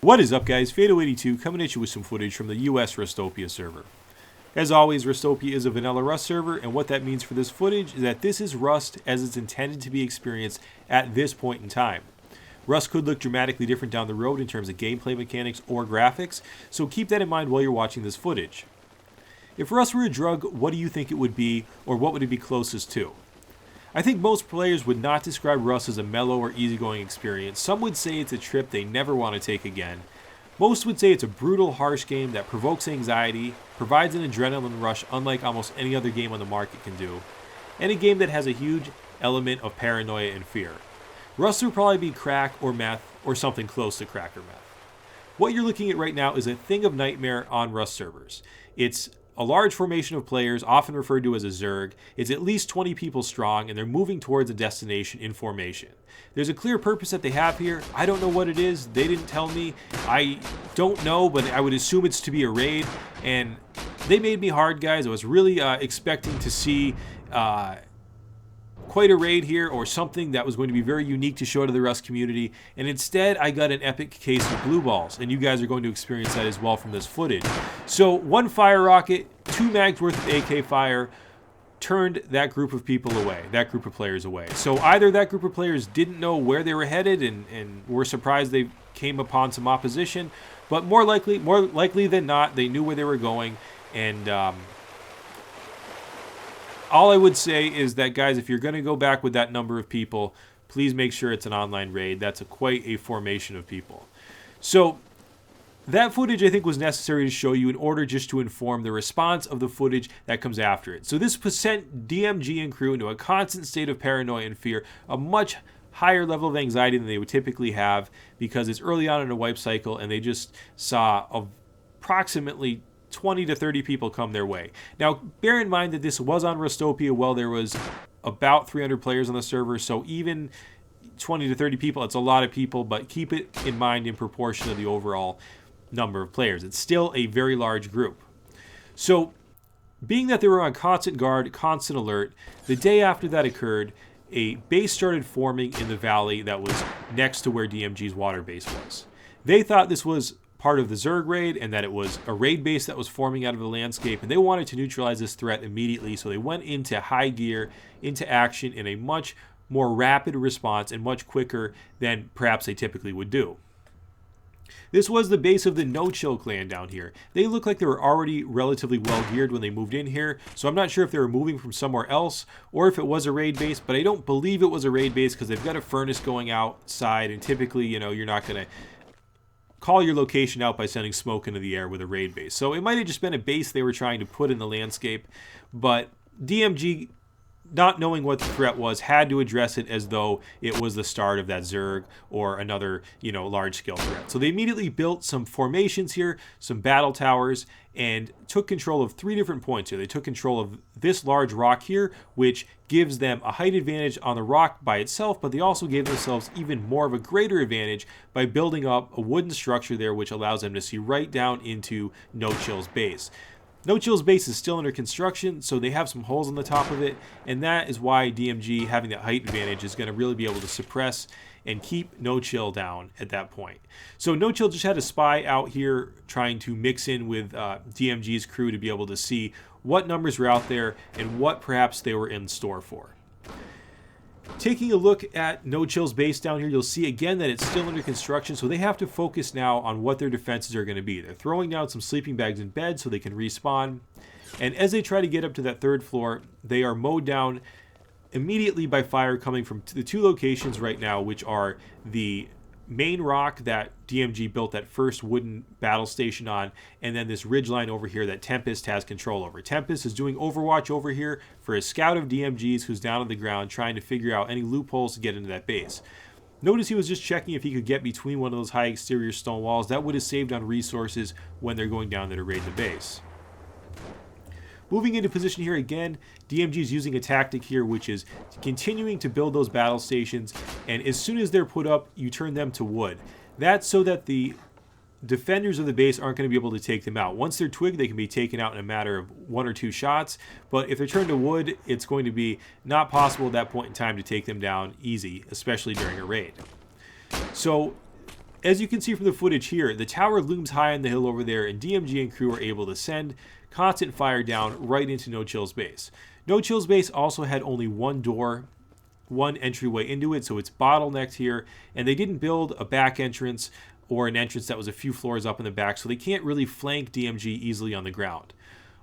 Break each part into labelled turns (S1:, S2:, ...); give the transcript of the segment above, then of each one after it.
S1: What is up, guys? Fado82 coming at you with some footage from the US Rustopia server. As always, Rustopia is a vanilla Rust server, and what that means for this footage is that this is Rust as it's intended to be experienced at this point in time. Rust could look dramatically different down the road in terms of gameplay mechanics or graphics, so keep that in mind while you're watching this footage. If Rust were a drug, what do you think it would be, or what would it be closest to? I think most players would not describe Rust as a mellow or easygoing experience. Some would say it's a trip they never want to take again. Most would say it's a brutal, harsh game that provokes anxiety, provides an adrenaline rush unlike almost any other game on the market can do, and a game that has a huge element of paranoia and fear. Rust would probably be crack or meth, or something close to crack or meth. What you're looking at right now is a thing of nightmare on Rust servers. It's a large formation of players, often referred to as a Zerg. It's at least 20 people strong, and they're moving towards a destination in formation. There's a clear purpose that they have here. I don't know what it is. They didn't tell me. I don't know, but I would assume it's to be a raid. And they made me hard, guys. I was really expecting to see quite a raid here, or something that was going to be very unique to show to the Rust community, and instead I got an epic case of blue balls, and you guys are going to experience that as well from this footage. So one fire rocket, 2 mags worth of AK fire, turned that group of people away, that group of players away. So either that group of players didn't know where they were headed and were surprised they came upon some opposition, but more likely than not, they knew where they were going. And all I would say is that, guys, if you're going to go back with that number of people, please make sure it's an online raid. That's quite a formation of people. So that footage, I think, was necessary to show you in order just to inform the response of the footage that comes after it. So this sent DMG and crew into a constant state of paranoia and fear, a much higher level of anxiety than they would typically have, because it's early on in a wipe cycle and they just saw approximately 20 to 30 people come their way. Now, bear in mind that this was on Rustopia while there was about 300 players on the server, so even 20 to 30 people, it's a lot of people, but keep it in mind in proportion to the overall number of players. It's still a very large group. So, being that they were on constant guard, constant alert, the day after that occurred, a base started forming in the valley that was next to where DMG's water base was. They thought this was part of the Zerg raid, and that it was a raid base that was forming out of the landscape, and they wanted to neutralize this threat immediately, so they went into high gear, into action in a much more rapid response and much quicker than perhaps they typically would do. This was the base of the No Chill clan down here. They looked like they were already relatively well geared when they moved in here, so I'm not sure if they were moving from somewhere else or if it was a raid base, but I don't believe it was a raid base because they've got a furnace going outside, and typically, you know, you're not going to call your location out by sending smoke into the air with a raid base. So it might have just been a base they were trying to put in the landscape, but DMG, not knowing what the threat was, had to address it as though it was the start of that Zerg or another, you know, large-scale threat. So they immediately built some formations here, some battle towers, and took control of 3 different points here. They took control of this large rock here, which gives them a height advantage on the rock by itself, but they also gave themselves even more of a greater advantage by building up a wooden structure there, which allows them to see right down into No Chill's base. No Chill's base is still under construction, so they have some holes on the top of it, and that is why DMG, having that height advantage, is going to really be able to suppress and keep No Chill down at that point. So No Chill just had a spy out here trying to mix in with DMG's crew to be able to see what numbers were out there and what perhaps they were in store for. Taking a look at No Chill's base down here, you'll see again that it's still under construction, so they have to focus now on what their defenses are going to be. They're throwing down some sleeping bags in bed so they can respawn, and as they try to get up to that 3rd floor, they are mowed down immediately by fire coming from the 2 locations right now, which are the main rock that DMG built that first wooden battle station on, and then this ridgeline over here that Tempest has control over. Tempest is doing overwatch over here for a scout of DMG's who's down on the ground trying to figure out any loopholes to get into that base. Notice he was just checking if he could get between one of those high exterior stone walls. That would have saved on resources when they're going down there to raid the base. Moving into position here again, DMG is using a tactic here, which is continuing to build those battle stations, and as soon as they're put up, you turn them to wood. That's so that the defenders of the base aren't going to be able to take them out. Once they're twigged, they can be taken out in a matter of 1 or 2 shots, but if they're turned to wood, it's going to be not possible at that point in time to take them down easy, especially during a raid. So as you can see from the footage here, the tower looms high on the hill over there, and DMG and crew are able to send constant fire down right into No Chill's base. No Chill's base also had only one door, one entryway into it, so it's bottlenecked here, and they didn't build a back entrance or an entrance that was a few floors up in the back, so they can't really flank DMG easily on the ground.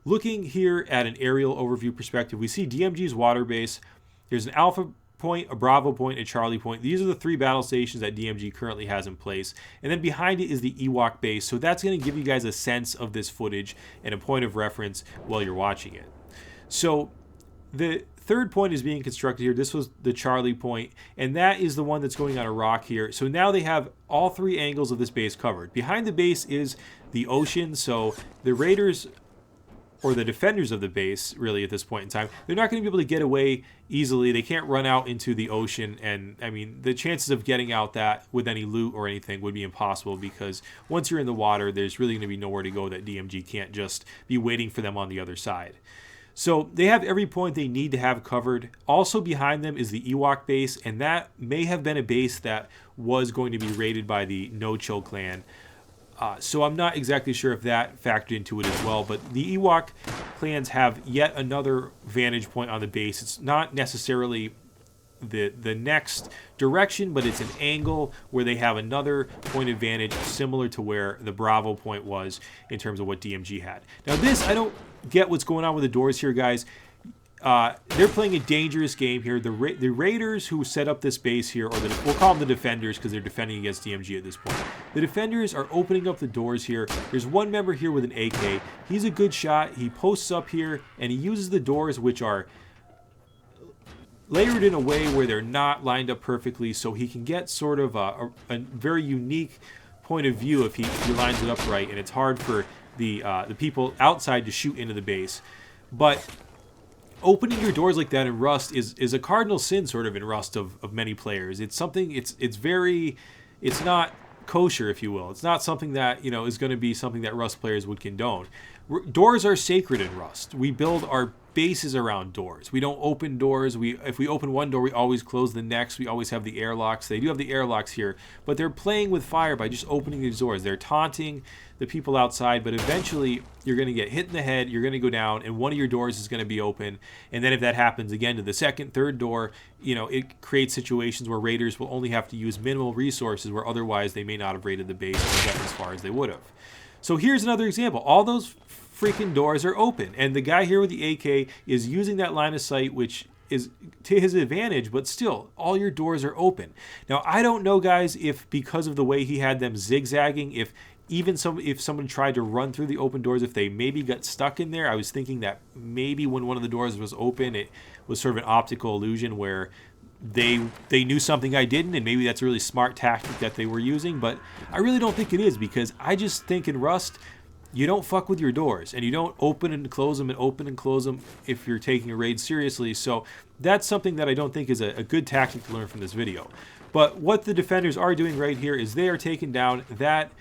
S1: Looking here at an aerial overview perspective, we see DMG's water base. There's an Alpha point, a Bravo point, a Charlie point. These are the 3 battle stations that DMG currently has in place. And then behind it is the Ewok base. So that's going to give you guys a sense of this footage and a point of reference while you're watching it. So the 3rd point is being constructed here. This was the Charlie point, and that is the one that's going on a rock here. So now they have all 3 angles of this base covered. Behind the base is the ocean, so the Raiders, or the defenders of the base, really, at this point in time, they're not going to be able to get away easily. They can't run out into the ocean, and, I mean, the chances of getting out that with any loot or anything would be impossible, because once you're in the water, there's really going to be nowhere to go that DMG can't just be waiting for them on the other side. So they have every point they need to have covered. Also behind them is the Ewok base, and that may have been a base that was going to be raided by the No Chill clan. So I'm not exactly sure if that factored into it as well, but the Ewok clans have yet another vantage point on the base. It's not necessarily the next direction, but it's an angle where they have another point advantage similar to where the Bravo point was in terms of what DMG had. Now this, I don't get what's going on with the doors here, guys. They're playing a dangerous game here. The Raiders who set up this base here, or we'll call them the Defenders because they're defending against DMG at this point. The Defenders are opening up the doors here. There's one member here with an AK. He's a good shot. He posts up here, and he uses the doors, which are layered in a way where they're not lined up perfectly, so he can get sort of a very unique point of view if he lines it up right, and it's hard for the people outside to shoot into the base. But opening your doors like that in Rust is a cardinal sin sort of in Rust of many players. It's something, it's not kosher, if you will. It's not something that, is going to be something that Rust players would condone. Doors are sacred in Rust. We build our bases around doors. We don't open doors. If we open one door, we always close the next. We always have the airlocks. They do have the airlocks here, but they're playing with fire by just opening these doors. They're taunting the people outside, but eventually you're going to get hit in the head, you're going to go down, and one of your doors is going to be open. And then if that happens again to the second, third door, it creates situations where raiders will only have to use minimal resources where otherwise they may not have raided the base and gotten as far as they would have. So here's another example. All those freaking doors are open, and the guy here with the AK is using that line of sight, which is to his advantage, but still, all your doors are open. Now, I don't know, guys, if because of the way he had them zigzagging, if someone tried to run through the open doors, if they maybe got stuck in there. I was thinking that maybe when one of the doors was open, it was sort of an optical illusion where they knew something I didn't, and maybe that's a really smart tactic that they were using, but I really don't think it is, because I just think in Rust, you don't fuck with your doors, and you don't open and close them and open and close them if you're taking a raid seriously. So that's something that I don't think is a good tactic to learn from this video. But what the Defenders are doing right here is they are taking down that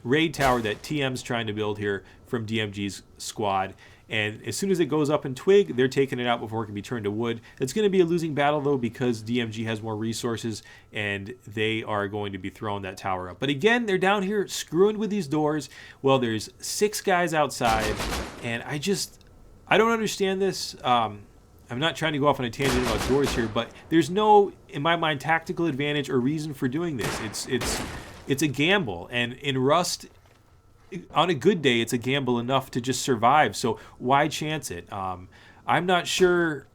S1: raid tower that TM's trying to build here from DMG's squad. And as soon as it goes up in twig, they're taking it out before it can be turned to wood. It's going to be a losing battle, though, because DMG has more resources, and they are going to be throwing that tower up. But again, they're down here screwing with these doors. Well, there's 6 guys outside, and I don't understand this. I'm not trying to go off on a tangent about doors here, but there's no, in my mind, tactical advantage or reason for doing this. It's a gamble, and in Rust, on a good day, it's a gamble enough to just survive. So why chance it? I'm not sure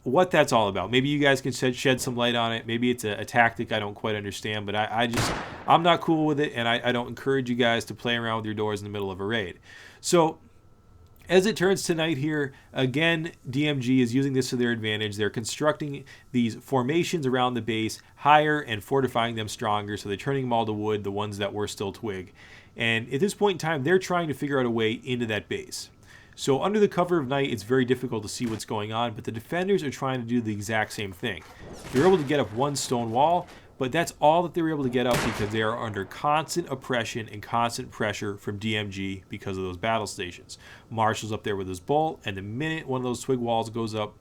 S1: what that's all about. Maybe you guys can shed some light on it. Maybe it's a tactic I don't quite understand, but I'm not cool with it, and I don't encourage you guys to play around with your doors in the middle of a raid. So as it turns tonight here, again, DMG is using this to their advantage. They're constructing these formations around the base higher and fortifying them stronger, so they're turning them all to wood, the ones that were still twig. And at this point in time, they're trying to figure out a way into that base. So under the cover of night, it's very difficult to see what's going on, but the Defenders are trying to do the exact same thing. They're able to get up one stone wall, but that's all that they were able to get up because they are under constant oppression and constant pressure from DMG because of those battle stations. Marshall's up there with his bolt, and the minute one of those twig walls goes up,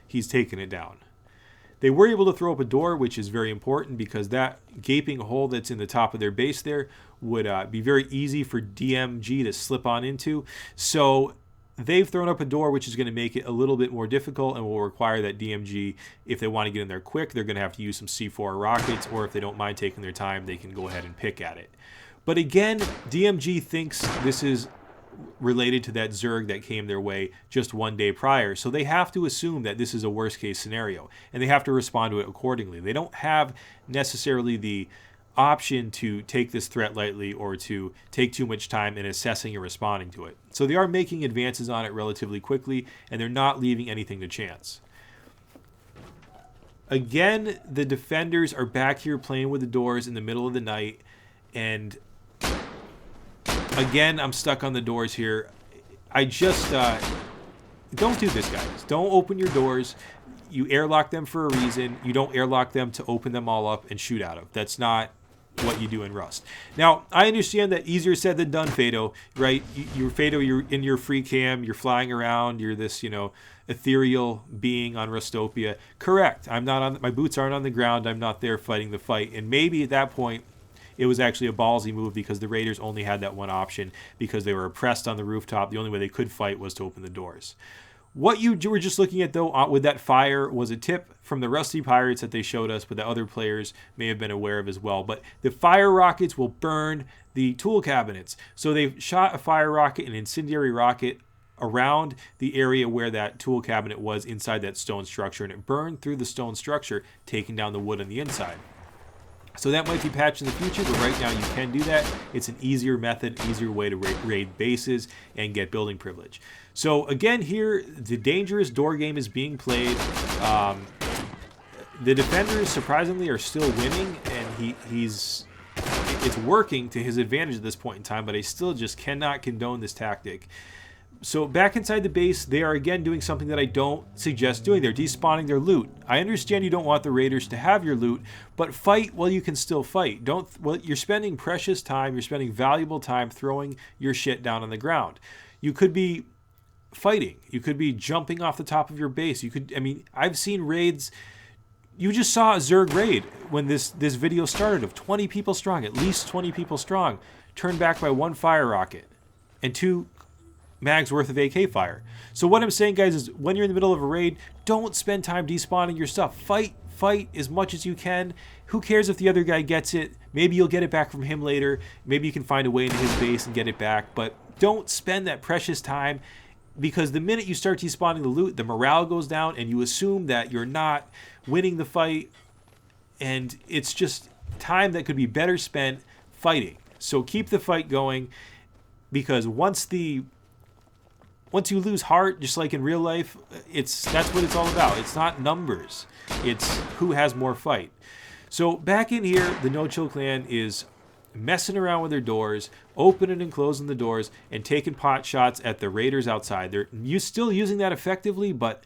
S1: he's taking it down. They were able to throw up a door, which is very important because that gaping hole that's in the top of their base there would be very easy for DMG to slip on into. So they've thrown up a door, which is going to make it a little bit more difficult and will require that DMG, if they want to get in there quick, they're going to have to use some C4 rockets, or if they don't mind taking their time, they can go ahead and pick at it. But again, DMG thinks this is related to that Zerg that came their way just one day prior. So they have to assume that this is a worst case scenario, and they have to respond to it accordingly. They don't have necessarily the option to take this threat lightly or to take too much time in assessing and responding to it. So they are making advances on it relatively quickly, and they're not leaving anything to chance. Again, the defenders are back here playing with the doors in the middle of the night, and again, I'm stuck on the doors here. I just don't do this, guys. Don't open your doors. You airlock them for a reason. You don't airlock them to open them all up and shoot out of. That's not what you do in Rust. Now, I understand that easier said than done, Fado, right? You're Fado, you're in your free cam, you're flying around, you're this, ethereal being on Rustopia. Correct. I'm not on, my boots aren't on the ground. I'm not there fighting the fight. And maybe at that point, it was actually a ballsy move because the Raiders only had that one option because they were oppressed on the rooftop. The only way they could fight was to open the doors. What you were just looking at, though, with that fire was a tip from the Rusty Pirates that they showed us, but that other players may have been aware of as well. But the fire rockets will burn the tool cabinets. So they've shot a fire rocket, an incendiary rocket, around the area where that tool cabinet was inside that stone structure, and it burned through the stone structure, taking down the wood on the inside. So that might be patched in the future, but right now you can do that. It's an easier method, easier way to raid bases and get building privilege. So again here, the dangerous door game is being played. The defenders surprisingly are still winning, and it's working to his advantage at this point in time, but I still just cannot condone this tactic. So back inside the base, they are again doing something that I don't suggest doing. They're despawning their loot. I understand you don't want the raiders to have your loot, but fight while you can still fight. You're spending precious time, you're spending valuable time throwing your shit down on the ground. You could be fighting. You could be jumping off the top of your base. I've seen raids. You just saw a Zerg raid when this video started of 20 people strong, at least 20 people strong, turned back by one fire rocket and 2 mags worth of AK fire. So what I'm saying, guys, is when you're in the middle of a raid, don't spend time despawning your stuff. Fight as much as you can. Who cares if the other guy gets it? Maybe you'll get it back from him later. Maybe you can find a way into his base and get it back. But don't spend that precious time, because the minute you start despawning the loot, the morale goes down and you assume that you're not winning the fight. And it's just time that could be better spent fighting. So keep the fight going, because once you lose heart, just like in real life, that's what it's all about. It's not numbers. It's who has more fight. So back in here, the No Chill Clan is messing around with their doors, opening and closing the doors, and taking pot shots at the raiders outside. They're still using that effectively, but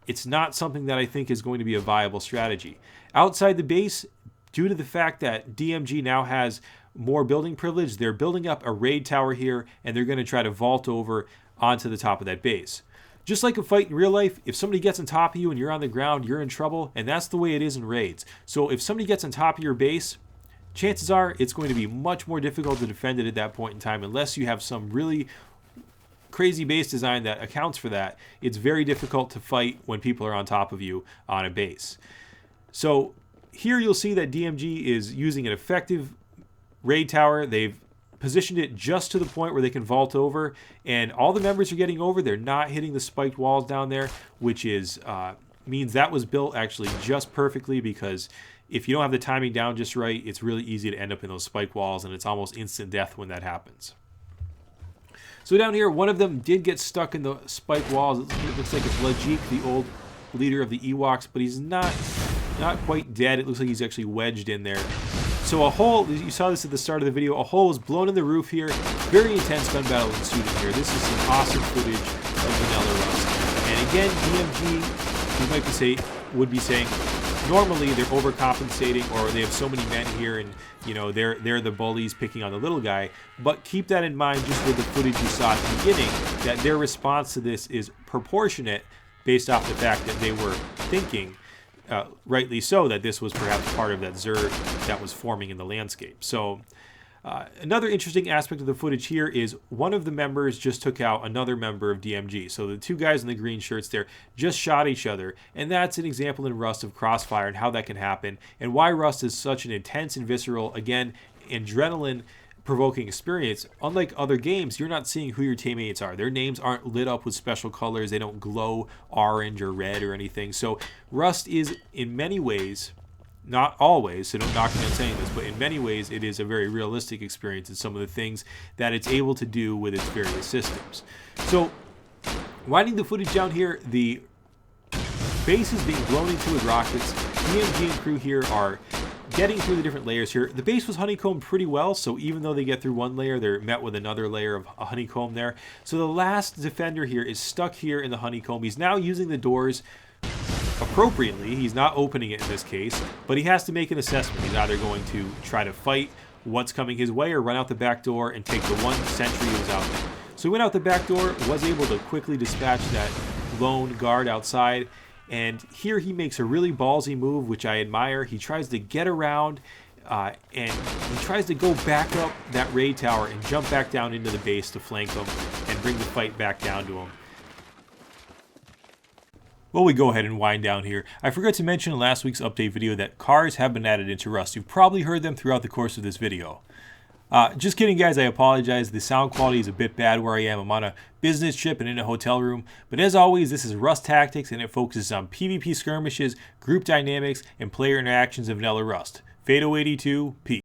S1: it's not something that I think is going to be a viable strategy. Outside the base, due to the fact that DMG now has more building privilege, they're building up a raid tower here, and they're going to try to vault over onto the top of that base. Just like a fight in real life, if somebody gets on top of you and you're on the ground, you're in trouble, and that's the way it is in raids. So if somebody gets on top of your base, chances are it's going to be much more difficult to defend it at that point in time, unless you have some really crazy base design that accounts for that. It's very difficult to fight when people are on top of you on a base. So here you'll see that DMG is using an effective raid tower. They've positioned it just to the point where they can vault over, and all the members are getting over. They're not hitting the spiked walls down there, which is means that was built actually just perfectly, because if you don't have the timing down just right, it's really easy to end up in those spiked walls, and it's almost instant death when that happens. So down here, one of them did get stuck in the spiked walls. It looks like it's Lajik, the old leader of the Ewoks, but he's not quite dead. It looks like he's actually wedged in there. So a hole, you saw this at the start of the video, a hole was blown in the roof here. Very intense gun battle ensued in here. This is some awesome footage of Vanilla Rust. And again, DMG, would be saying, normally they're overcompensating, or they have so many men here, and they're the bullies picking on the little guy. But keep that in mind, just with the footage you saw at the beginning, that their response to this is proportionate based off the fact that they were thinking rightly so, that this was perhaps part of that Zerg that was forming in the landscape. So another interesting aspect of the footage here is one of the members just took out another member of DMG. So the two guys in the green shirts there just shot each other. And that's an example in Rust of crossfire and how that can happen, and why Rust is such an intense and visceral, again, adrenaline provoking experience. Unlike other games, you're not seeing who your teammates are. Their names aren't lit up with special colors. They don't glow orange or red or anything. So Rust is, in many ways, not always, so don't knock me on saying this, but in many ways it is a very realistic experience in some of the things that it's able to do with its various systems. So winding the footage down here, the base is being blown into with rockets. DMG and crew here are getting through the different layers here. The base was honeycombed pretty well, so even though they get through one layer, they're met with another layer of a honeycomb there. So the last defender here is stuck here in the honeycomb. He's now using the doors appropriately. He's not opening it in this case, but he has to make an assessment. He's either going to try to fight what's coming his way or run out the back door and take the one sentry who's out there. So he went out the back door, was able to quickly dispatch that lone guard outside, and here he makes a really ballsy move, which I admire. He tries to get around and he tries to go back up that raid tower and jump back down into the base to flank him and bring the fight back down to him. Well, we go ahead and wind down here. I forgot to mention in last week's update video that cars have been added into Rust. You've probably heard them throughout the course of this video. Just kidding, guys. I apologize. The sound quality is a bit bad where I am. I'm on a business trip and in a hotel room. But as always, this is Rust Tactics, and it focuses on PvP skirmishes, group dynamics, and player interactions of vanilla Rust. Fado82, peace.